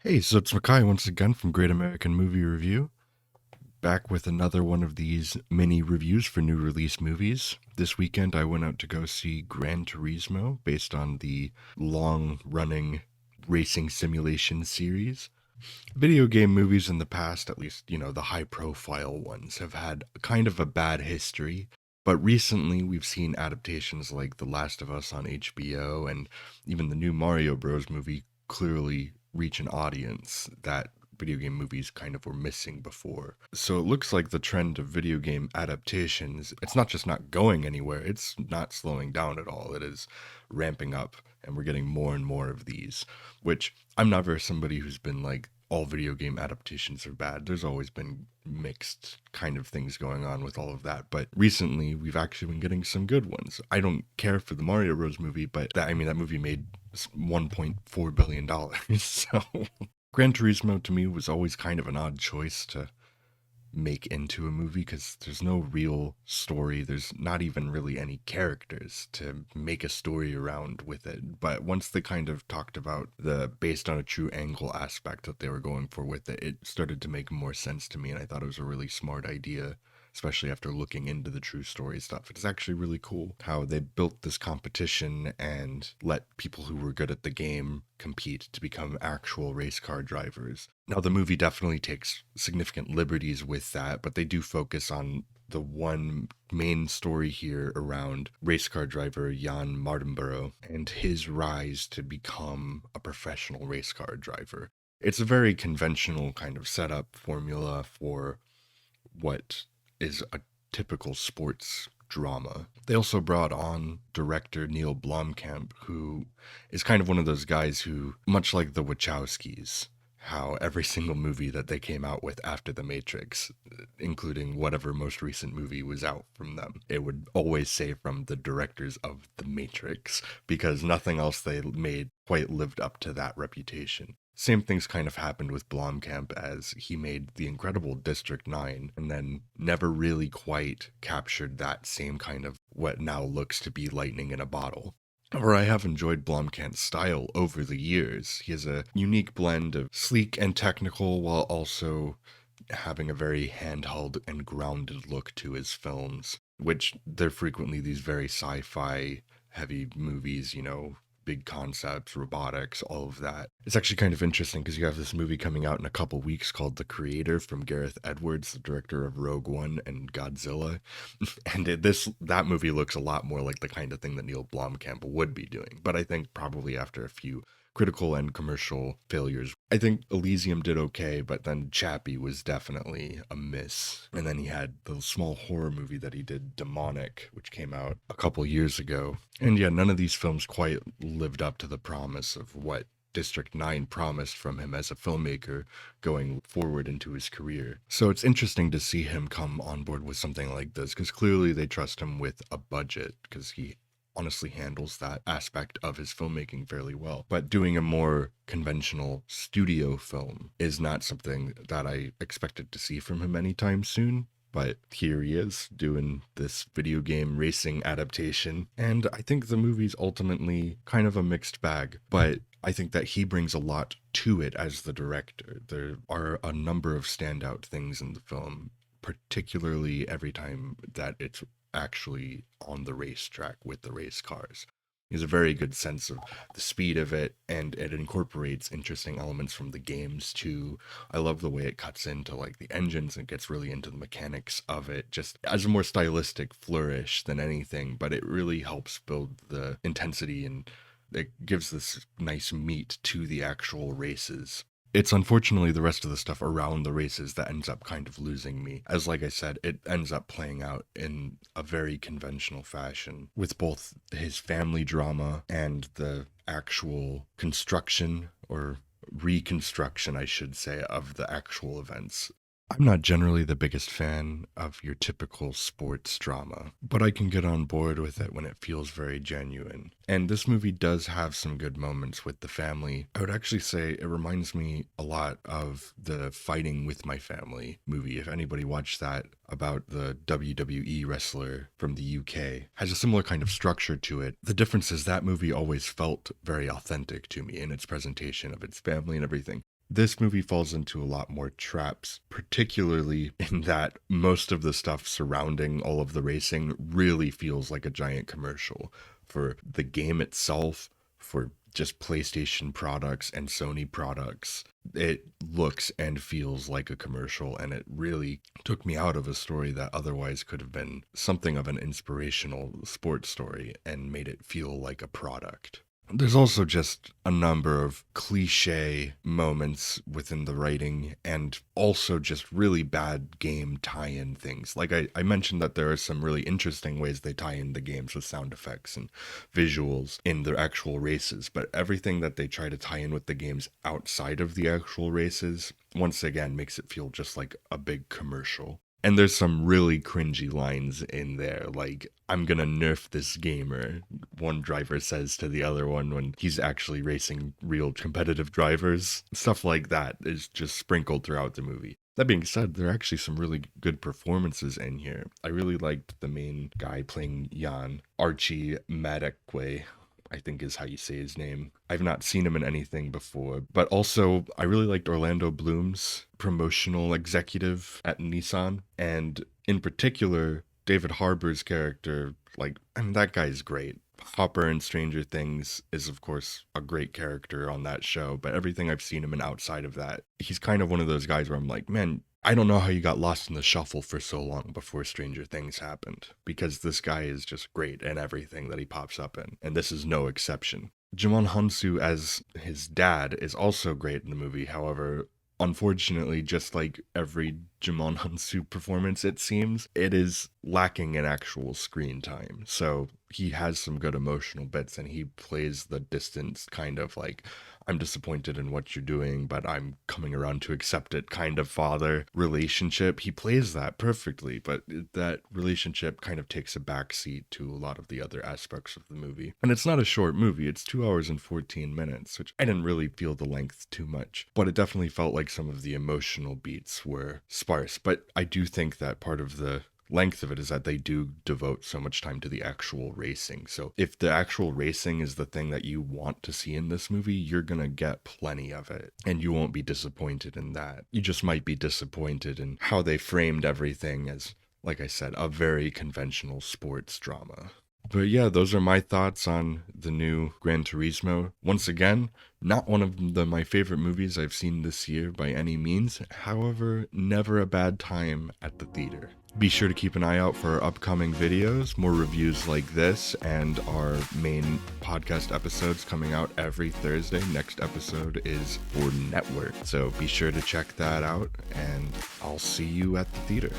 Hey, so it's Mikiah once again from Great American Movie Review, back with another one of these mini reviews for new release movies. This weekend I went out to go see Gran Turismo, based on the long running racing simulation series. Video game movies in the past, at least, the high profile ones, have had kind of a bad history. But recently, we've seen adaptations like The Last of Us on HBO, and even the new Mario Bros. Movie clearly reach an audience that video game movies kind of were missing before. So it looks like the trend of video game adaptations, it's not just not going anywhere, it's not slowing down at all. It is ramping up, and we're getting more and more of these, which I'm never somebody who's been like, all video game adaptations are bad. There's always been mixed kind of things going on with all of that. But recently, we've actually been getting some good ones. I don't care for the Mario Bros. Movie, but that movie made $1.4 billion. So Gran Turismo to me was always kind of an odd choice to make into a movie because there's no real story. There's not even really any characters to make a story around with it. But once they kind of talked about the based on a true angle aspect that they were going for with it, it started to make more sense to me. And I thought it was a really smart idea, especially after looking into the true story stuff. It's actually really cool how they built this competition and let people who were good at the game compete to become actual race car drivers. Now, the movie definitely takes significant liberties with that, but they do focus on the one main story here around race car driver Jan Mardenborough and his rise to become a professional race car driver. It's a very conventional kind of setup formula for what is a typical sports drama. They also brought on director Neil Blomkamp, who is kind of one of those guys who, much like the Wachowskis, how every single movie that they came out with after The Matrix, including whatever most recent movie was out from them, it would always say from the directors of The Matrix, because nothing else they made quite lived up to that reputation. Same things kind of happened with Blomkamp, as he made the incredible District 9 and then never really quite captured that same kind of what now looks to be lightning in a bottle. Or I have enjoyed Blomkamp's style over the years. He has a unique blend of sleek and technical while also having a very handheld and grounded look to his films, which they're frequently these very sci-fi heavy movies, big concepts, robotics, all of that. It's actually kind of interesting because you have this movie coming out in a couple weeks called The Creator from Gareth Edwards, the director of Rogue One and Godzilla. And that movie looks a lot more like the kind of thing that Neil Blomkamp would be doing. But I think probably after a few critical and commercial failures. I think Elysium did okay, but then Chappie was definitely a miss. And then he had the small horror movie that he did, Demonic, which came out a couple years ago. And yeah, none of these films quite lived up to the promise of what District 9 promised from him as a filmmaker going forward into his career. So it's interesting to see him come on board with something like this, because clearly they trust him with a budget, because he honestly handles that aspect of his filmmaking fairly well. But doing a more conventional studio film is not something that I expected to see from him anytime soon. But here he is doing this video game racing adaptation. And I think the movie's ultimately kind of a mixed bag. But I think that he brings a lot to it as the director. There are a number of standout things in the film, particularly every time that it's actually on the racetrack with the race cars. He has a very good sense of the speed of it, and it incorporates interesting elements from the games too. I love the way it cuts into like the engines and gets really into the mechanics of it, just as a more stylistic flourish than anything, but it really helps build the intensity, and it gives this nice meat to the actual races. It's unfortunately the rest of the stuff around the races that ends up kind of losing me. As like I said, it ends up playing out in a very conventional fashion with both his family drama and the actual construction, or reconstruction, I should say, of the actual events. I'm not generally the biggest fan of your typical sports drama, but I can get on board with it when it feels very genuine. And this movie does have some good moments with the family. I would actually say it reminds me a lot of the Fighting with My Family movie. If anybody watched that, about the WWE wrestler from the UK, has a similar kind of structure to it. The difference is that movie always felt very authentic to me in its presentation of its family and everything. This movie falls into a lot more traps, particularly in that most of the stuff surrounding all of the racing really feels like a giant commercial for the game itself, for just PlayStation products and Sony products. It looks and feels like a commercial, and it really took me out of a story that otherwise could have been something of an inspirational sports story and made it feel like a product. There's also just a number of cliche moments within the writing, and also just really bad game tie-in things. Like I mentioned that there are some really interesting ways they tie in the games with sound effects and visuals in their actual races, but everything that they try to tie in with the games outside of the actual races, once again, makes it feel just like a big commercial. And there's some really cringy lines in there, like, "I'm gonna nerf this gamer," one driver says to the other one when he's actually racing real competitive drivers. Stuff like that is just sprinkled throughout the movie. That being said, there are actually some really good performances in here. I really liked the main guy playing Jan, Archie Madekwe, I think is how you say his name. I've not seen him in anything before, but also I really liked Orlando Bloom's promotional executive at Nissan, and in particular, David Harbour's character. Like, I mean, that guy's great. Hopper in Stranger Things is, of course, a great character on that show, but everything I've seen him in outside of that, he's kind of one of those guys where I'm like, man, I don't know how you got lost in the shuffle for so long before Stranger Things happened, because this guy is just great in everything that he pops up in, and this is no exception. Jimon Hansu as his dad is also great in the movie. However, unfortunately, just like every Jimon Hansu performance, it seems, it is lacking in actual screen time. So he has some good emotional bits, and he plays the distance kind of like, I'm disappointed in what you're doing, but I'm coming around to accept it kind of father relationship. He plays that perfectly, but that relationship kind of takes a backseat to a lot of the other aspects of the movie. And it's not a short movie, it's 2 hours and 14 minutes, which I didn't really feel the length too much, but it definitely felt like some of the emotional beats were sparse. But I do think that part of the length of it is that they do devote so much time to the actual racing. So if the actual racing is the thing that you want to see in this movie, you're gonna get plenty of it, and you won't be disappointed in that. You just might be disappointed in how they framed everything as, like I said, a very conventional sports drama. But yeah, those are my thoughts on the new Gran Turismo. Once again, not one of my favorite movies I've seen this year by any means. However, never a bad time at the theater. Be sure to keep an eye out for our upcoming videos, more reviews like this, and our main podcast episodes coming out every Thursday. Next episode is for Network, so be sure to check that out, and I'll see you at the theater.